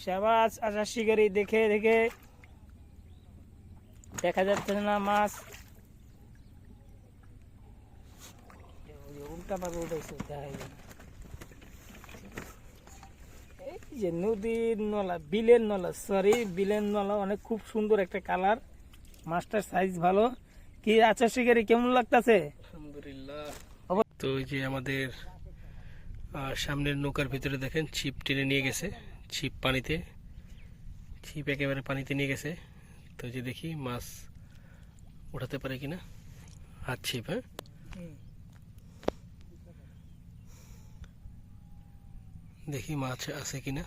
শাবাশ আশা শিকারি দেখে দেখে দেখা যাচ্ছে না মাছ। উল্টা পাবে উঠেছে, এই যে নদীর নলা, বিলের নলা, বিলের নলা, অনেক খুব সুন্দর একটা কালার, মাছটার সাইজ ভালো। কি আচ্ছা শিকারি কেমন লাগতেছে? আলহামদুলিল্লাহ। তো এই যে আমাদের সামনের নৌকার ভিতরে দেখেন ছিপ টেনে নিয়ে গেছে, ছিপ একেবারে পানিতে নিয়ে গেছে। তো যে দেখি মাছ উঠাতে পারে কিনা, হাত ছিপ। হ্যাঁ, দেখি মাছ আছে কিনা।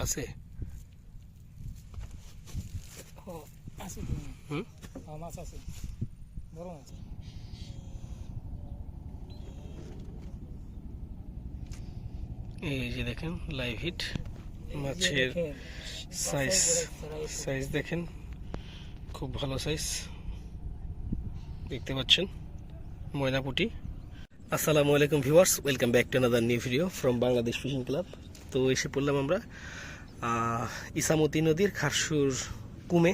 আছে, মাছ আছে, বড় মাছ। এই যে দেখেন লাইভ হিট, মাছের সাইজ দেখেন, খুব ভালো সাইজ দেখতে পাচ্ছেন, ময়নাপুটি। আসসালামু আলাইকুম viewers, welcome back to another new video from Bangladesh fishing club. তো এসে পড়লাম আমরা ইসামতি নদীর খারসুর কুমে।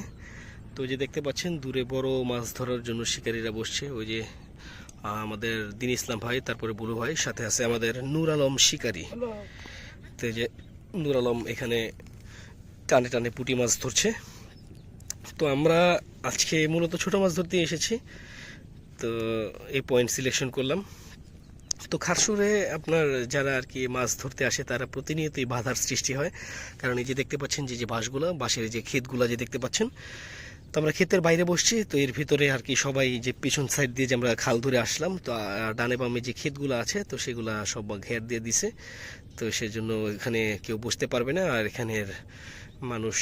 তো যে দেখতে পাচ্ছেন দূরে বড় মাছ ধরার জন্য শিকারীরা বসছে। ওই যে আমাদের দিন ইসলাম ভাই, তারপরে বুড়ো ভাই, সাথে আছে আমাদের নূর আলম শিকারী। তো যে নূর আলম এখানে টানে টানে পুঁটি মাছ ধরছে। তো আমরা আজকে মূলত ছোট মাছ ধরতে এসেছি, তো এই পয়েন্ট সিলেকশন করলাম। তো খারসুরে আপনার যারা আর কি মাছ ধরতে আসে তারা প্রতিনিয়তই বাধার সৃষ্টি হয়, কারণ এই যে দেখতে পাচ্ছেন যে বাঁশের যে ক্ষেতগুলো যে দেখতে পাচ্ছেন, তো আমরা ক্ষেতের বাইরে বসছি। তো এর ভিতরে আর কি সবাই যে পিছন সাইড দিয়ে যে আমরা খাল ধরে আসলাম, তো ডানে বামে যে ক্ষেতগুলো আছে তো সেগুলা সব ঘের দিয়ে দিছে। তো সেজন্য এখানে কেউ বসতে পারবে না। আর এখানের মানুষ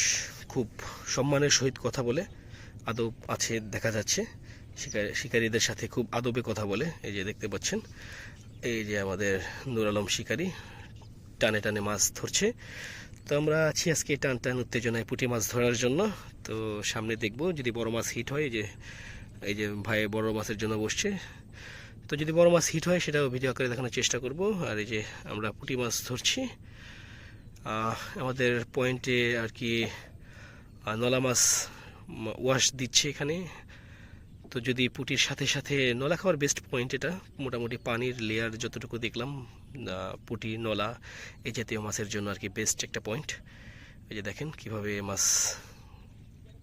খুব সম্মানের সহিত কথা বলে, আদব আছে দেখা যাচ্ছে, শিকারীদের সাথে খুব আদবে কথা বলে। এই যে দেখতে পাচ্ছেন এই যে আমাদের নূর আলম শিকারী টানে টানে মাছ ধরছে। তো আমরা আছি আজকে টান উত্তেজনায় পুঁটি মাছ ধরার জন্য। তো সামনে দেখব যদি বড় মাছ হিট হয়, এই যে ভাই বড় মাছের জন্য বসছে। তো যদি বড় মাছ হিট হয় সেটাও ভিডিও করে দেখানোর চেষ্টা করব। আর এই যে আমরা পুঁটি মাছ ধরছি আমাদের পয়েন্টে আর কি, নলা মাছ ওয়াশ দিচ্ছে এখানে। তো যদি পুঁটির সাথে সাথে নলা খাওয়ার বেস্ট পয়েন্ট এটা, মোটামুটি পানির লেয়ার যতটুকু দেখলাম, পুঁটি নলা এই জাতীয় মাছের জন্য আর কি বেস্ট একটা পয়েন্ট। এই যে দেখেন কিভাবে মাছ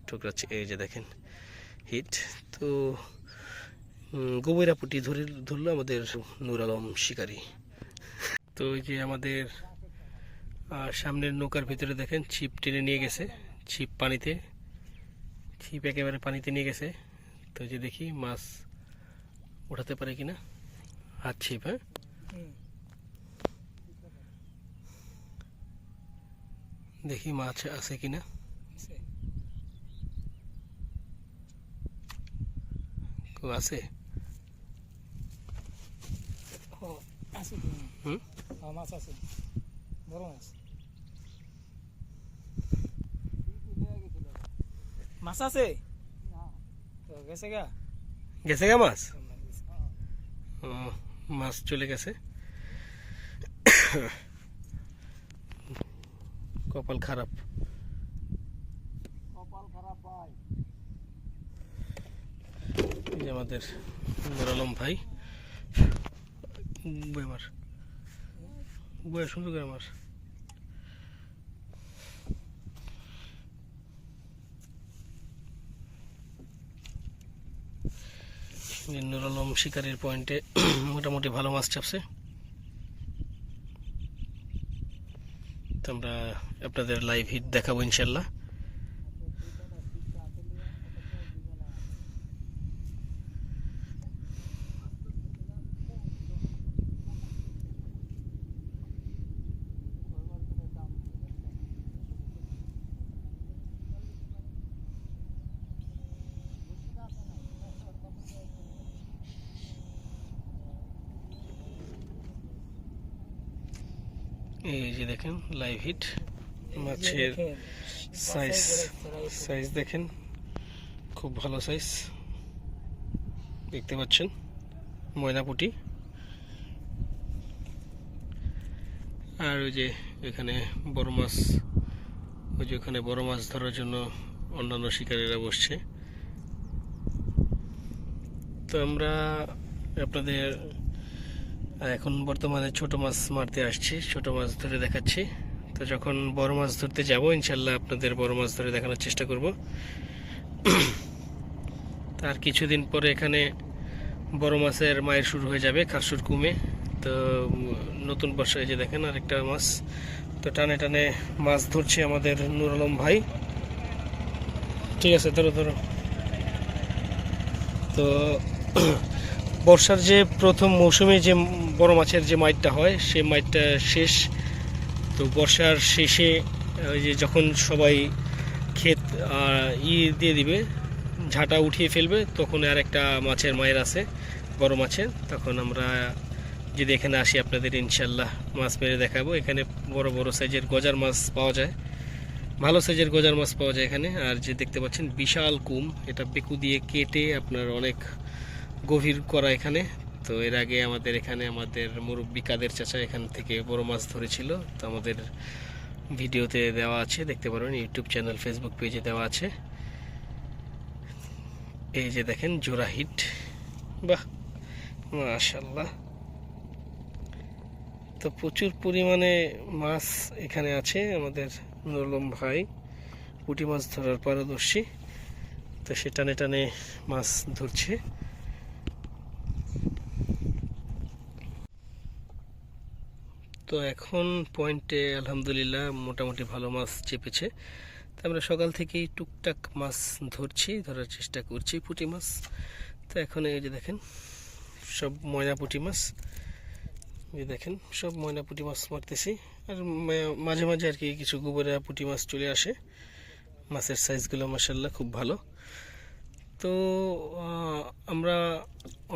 ঠোকরাচ্ছে, এই যে দেখেন হিট। তো গোবরা পুঁটি ধরলো আমাদের নূর আলম শিকারী। তো এই যে আমাদের সামনের নৌকার ভিতরে দেখেন ছিপ টেনে নিয়ে গেছে, ছিপ একেবারে পানিতে নিয়ে গেছে। তো যে দেখি মাছ উঠাতে পারে কিনা, হাত ছিপ। হ্যাঁ, দেখি মাছ আছে কিনা। আছে, মাছ আছে, বড় মাছ। মাছ আছে, গেছে গা মাছ। মাছ চলে গেছে, কপাল খারাপ ভাই। আমাদের নূর আলম ভাই বইয়া সুন্দর করে আমার নূর আলম শিকারীর পয়েন্টে মোটামুটি ভালো মাছ চাপছে। তো আমরা আপনাদের লাইভ হিট দেখাবো ইনশাল্লাহ। এই যে দেখেন লাইভ হিট, মাছের সাইজ দেখেন, খুব ভালো সাইজ দেখতে পাচ্ছেন, ময়নাপুটি। আর ওই যে এখানে বড় মাছ, ওই যে ওখানে বড় মাছ ধরার জন্য অন্যান্য শিকারীরা বসছে। তো আমরা আপনাদের এখন বর্তমানে ছোট মাছ মারতে আসছি, ছোট মাছ ধরে দেখাচ্ছি। তো যখন বড় মাছ ধরতে যাব ইনশাল্লাহ আপনাদের বড় মাছ ধরে দেখানোর চেষ্টা করব। তার কিছুদিন পরে এখানে বড় মাছের মায়ের শুরু হয়ে যাবে, খাসুর কমে। তো নতুন বর্ষায় যে দেখেন আরেকটা মাছ, তো টানে টানে মাছ ধরছে আমাদের নুর আলম ভাই। ঠিক আছে, ধরো ধরো। তো বর্ষার যে প্রথম মৌসুমে যে বড় মাছের যে মাইটটা হয় সেই মাইটটা শেষ। তো বর্ষার শেষে ওই যে যখন সবাই ক্ষেত দিয়ে দিবে, ঝাঁটা উঠিয়ে ফেলবে, তখন আর একটা মাছের মায়ের আছে বড় মাছের। তখন আমরা যদি এখানে আসি আপনাদের ইনশাল্লাহ মাছ মেরে দেখাবো। এখানে বড় বড় সাইজের গজার মাছ পাওয়া যায়, ভালো সাইজের গজার মাছ পাওয়া যায় এখানে। আর যে দেখতে পাচ্ছেন বিশাল কুম, এটা বেকু দিয়ে কেটে আপনার অনেক গভীর করা এখানে। তো এর আগে আমাদের এখানে আমাদের মুরব্বি কাদের চাচা এখান থেকে বড় মাছ ধরেছিল। তো আমাদের ভিডিওতে দেওয়া আছে, দেখতে পারবেন, ইউটিউব চ্যানেল, ফেসবুক পেজে দেওয়া আছে। এই যে দেখেন জোড়া হিট, বাহ মাশাআল্লাহ। তো প্রচুর পরিমাণে মাছ এখানে আছে। আমাদের নুরুলম ভাই পুঁটি মাছ ধরার পারদর্শী, তো সে টানে টানে মাছ ধরছে। তো এখন পয়েন্টে আলহামদুলিল্লাহ মোটামুটি ভালো মাছ চেপেছে। তো আমরা সকাল থেকেই টুকটাক মাছ ধরছি, ধরার চেষ্টা করছি পুঁটি মাছ। তো এখন এই যে দেখেন সব ময়না পুঁটি মাছ, এই দেখেন সব ময়না পুঁটি মাছ মারতেছি। আর মাঝে মাঝে আর কি কিছু গোবরা পুঁটি মাছ চলে আসে। মাছের সাইজগুলো মাশাআল্লাহ খুব ভালো। তো আমরা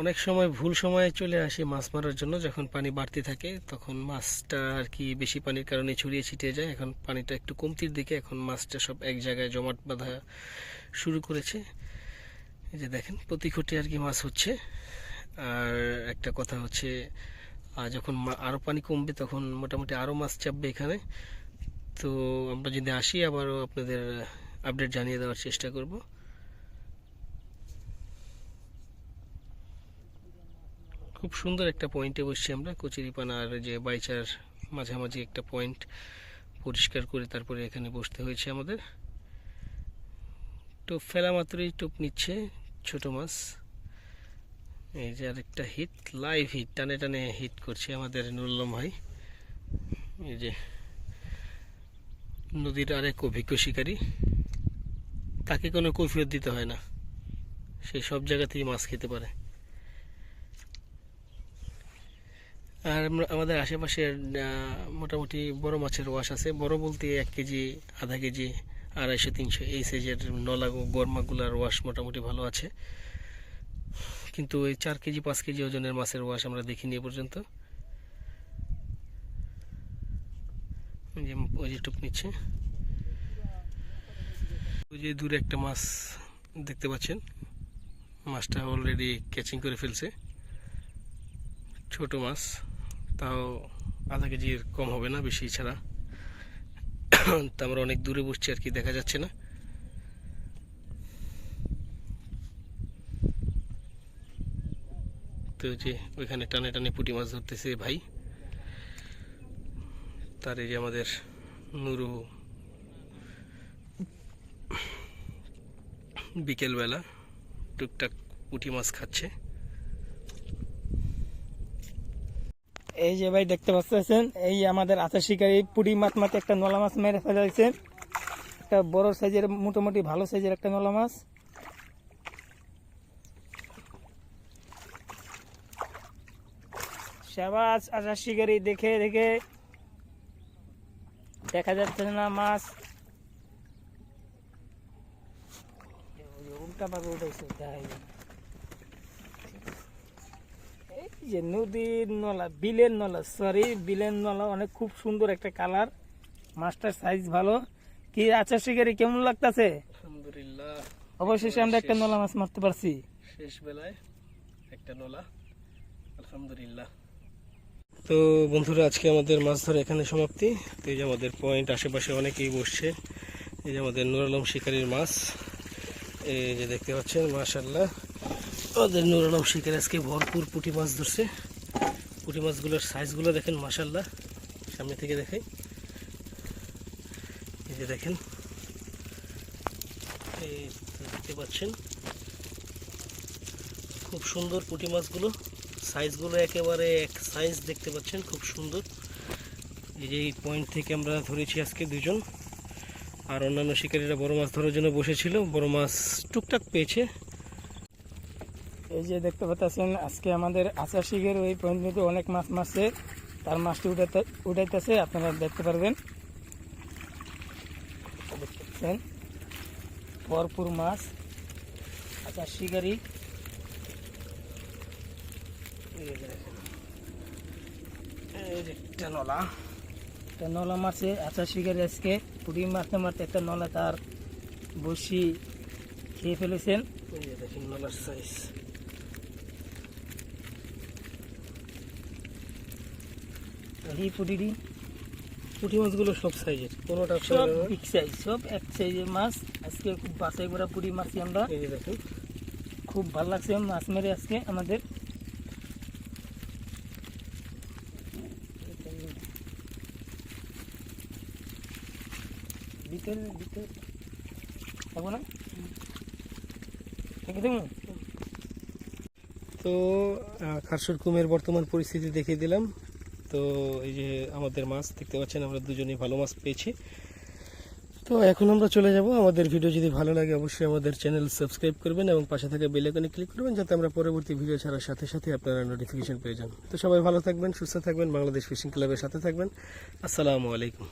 অনেক সময় ভুল সময়ে চলে আসি মাছ মারার জন্য, যখন পানি বাড়তে থাকে তখন মাছটা আর কি বেশি পানির কারণে ছড়িয়ে ছিটিয়ে যায়। এখন পানিটা একটু কমতির দিকে, এখন মাছটা সব এক জায়গায় জমাট বাঁধা শুরু করেছে। এই যে দেখেন প্রতি খুঁটে আর কি মাছ হচ্ছে। আর একটা কথা হচ্ছে, যখন আরও পানি কমবে তখন মোটামুটি আরও মাছ চাপবে এখানে। তো আমরা যদি আসি আবারও আপনাদের আপডেট জানিয়ে দেওয়ার চেষ্টা করব। খুব সুন্দর একটা পয়েন্টে বসছি আমরা, কচুরিপানা আর যে বাইচার মাঝামাঝি একটা পয়েন্ট পরিষ্কার করে তারপরে এখানে বসতে হয়েছে আমাদের। টোপ ফেলা মাত্রই টোপ নিচ্ছে ছোট মাছ। এই যে আরেকটা হিট, লাইভ হিট, টানে টানে হিট করছে আমাদের নুরুল ভাই। এই যে নদীর আরেক অভিজ্ঞ শিকারী, তাকে কোনো কৈফিয়ত দিতে হয় না, সে সব জায়গাতেই মাছ খেতে পারে। আর আমাদের আশেপাশে মোটামুটি বড় মাছের ওয়াশ আছে, বড় বলতে 1 কেজি, আধা কেজি, 250-300 এই সাইজের নলা গরমাগুলার ওয়াশ মোটামুটি ভালো আছে। কিন্তু ওই 4 কেজি 5 কেজি ওজনের মাছের ওয়াশ আমরা দেখিনি এ পর্যন্ত। ওই যে টুপ নিচ্ছে, ওই যে দূরে একটা মাছ দেখতে পাচ্ছেন, মাছটা অলরেডি ক্যাচিং করে ফেলছে। ছোট মাছ, তাও আধা কেজির কম হবে না, বেশি ছাড়া। তা আমরা অনেক দূরে বসছি আর কি, দেখা যাচ্ছে না। তো যে ওইখানে টানে টানে পুঁটি মাছ ধরতেছে ভাই। তার এই যে আমাদের নুরু বিকেলবেলা টুকটাক পুঁটি মাছ খাচ্ছে। এই যে ভাই দেখতে পাচ্ছেন, এই আমাদের আচার শিকারী পুঁটি মাছ মাতে একটা নলা মাছ মেরে ফেলাইছে, একটা বড় সাইজের মোটামুটি ভালো সাইজের একটা নলা মাছ। শাবাশ আচার শিকারী, দেখে দেখে দেখা যাচ্ছে না মাছ, উল্টা ভাবে উঠেছে। এই যে নদীর নলা, বিলের নলা, সরি বিলের নলা, অনেক খুব সুন্দর একটা কালার, মাছটার সাইজ ভালো। কি আচার শিকারী কেমন লাগতেছে? আলহামদুলিল্লাহ, অবশেষে আমরা একটা নলা মাছ মারতে পারছি শেষ বেলায় একটা নলা, আলহামদুলিল্লাহ। তো বন্ধুরা, আজকে আমাদের মাছ ধরা এখানে সমাপ্তি। তো এই যে আমাদের পয়েন্ট, আশেপাশে অনেকেই বসছে। এই যে আমাদের নুর আলম শিকারির মাছ, এই যে দেখতে পাচ্ছেন মাশাআল্লাহ। আমাদের নুর আলম শিকারি আজকে ভরপুর পুঁটি মাছ ধরছে। পুঁটি মাছগুলোর সাইজগুলো দেখেন মাশাআল্লাহ, সামনে থেকে দেখাই। এই যে দেখেন, এই দেখতে পাচ্ছেন খুব সুন্দর পুঁটি মাছগুলো, সাইজগুলো একেবারে এক সাইজ দেখতে পাচ্ছেন, খুব সুন্দর। এই যে এই পয়েন্ট থেকে আমরা ধরেছি আজকে দুজন, আর অন্যান্য শিকারীরা বড় মাছ ধরার জন্য বসেছিল, বড় মাছ টুকটাক পেয়েছে। এই যে দেখতে পাচ্ছেন আজকে আমাদের আচার শিখের ওই পয়েন্টে অনেক মাছ মারছে, তার মাছটি উঠাইতেছে, আপনারা দেখতে পারবেন। দেখতেছেন ভরপুর মাছ, আচার শিকারি। এই যে একটা নলা মারছে আচার শিকারি আজকে। পুঁটি মারতে মারতে একটা নলা তার বসি খেয়ে ফেলেছেন। এই যে দেখেন নলার সাইজ। এই পুঁটি মাছগুলো সব সাইজের, কোনোটা সব বিগ সাইজ, সব এক সাইজের মাছ। আজকে খুব বাছাই করা পুঁটি মারছি আমরা। এই যে দেখেন, খুব ভালো লাগছে মাছ মেরে আজকে আমাদের। ভিতরে থাকবো না, তো খারসুর কুমের বর্তমান পরিস্থিতি দেখিয়ে দিলাম। তো এই যে আমাদের মাছ দেখতে পাচ্ছেন, আমরা দুজনেই ভালো মাছ পেয়েছি। তো এখন আমরা চলে যাব। আমাদের ভিডিও যদি ভালো লাগে অবশ্যই আমাদের চ্যানেল সাবস্ক্রাইব করবেন এবং পাশে থাকা বেল আইকনে ক্লিক করবেন, যাতে আমরা পরবর্তী ভিডিও ছাড়ার সাথে সাথে আপনারা নোটিফিকেশন পেয়ে যান। তো সবাই ভালো থাকবেন, সুস্থ থাকবেন, বাংলাদেশ ফিশিং ক্লাবের সাথে থাকবেন। আসসালামু আলাইকুম।